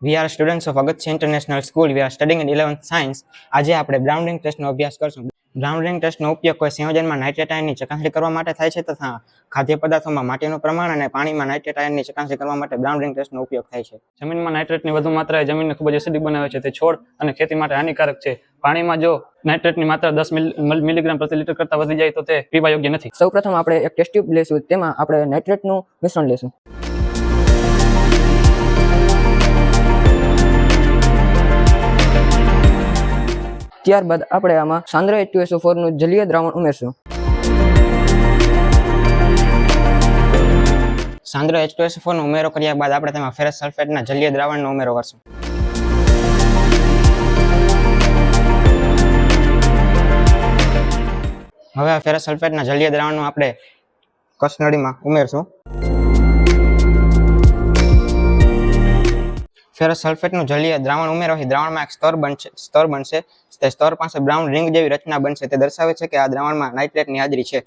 We are students of Agastya International School. We are studying in 11th science. આજે આપણે brown ring ટેસ્ટનો અભ્યાસ કરશું. બ્રાઉન રિંગ ટેસ્ટનો ઉપયોગ કોઈ સંયોજનમાં નાઇટ્રેટ આયનની ચકાસણી કરવા માટે થાય છે તથા ખાદ્ય પદાર્થોમાં માટીનું પ્રમાણ અને પાણીમાં નાઇટ્રેટ આયનની ચકાસણી કરવા માટે બ્રાઉન રિંગ ટેસ્ટનો ઉપયોગ થાય છે. જમીનમાં નાઇટ્રેટની વધુ માત્રા એ જમીનને ખૂબ જ એસિડિક બનાવે છે. તે છોડ અને ખેતી માટે હાનિકારક છે. પાણીમાં જો નાઇટ્રેટની માત્રા 10 મિલીગ્રામ પ્રતિ લિટર કરતાં વધી જાય તો તે પીવા યોગ્ય નથી. સૌપ્રથમ આપણે એક ટેસ્ટ ટ્યુબ લેશું, તેમાં આપણે નાઇટ્રેટનું મિશ્રણ લેશું. ત્યારબાદ આપણે આમાં સાંદ્ર H2SO4 નું જલીય દ્રાવણ ઉમેરશું. સાંદ્ર H2SO4 નો ઉમેરો કર્યા બાદ આપણે તેમાં ફેરસ સલ્ફેટના જલીય દ્રાવણનો ઉમેરો કરશું. હવે આ ફેરસ સલ્ફેટના જલીય દ્રાવણનો આપણે કસનળીમાં ઉમેરશું. ફેરસ સલ્ફેટનું જલીય દ્રાવણ ઉમેરવાથી દ્રાવણમાં એક સ્તર બનશે. તે સ્તર પાસે બ્રાઉન રિંગ જેવી રચના બનશે. તે દર્શાવે છે કે આ દ્રાવણમાં નાઇટ્રેટની હાજરી છે.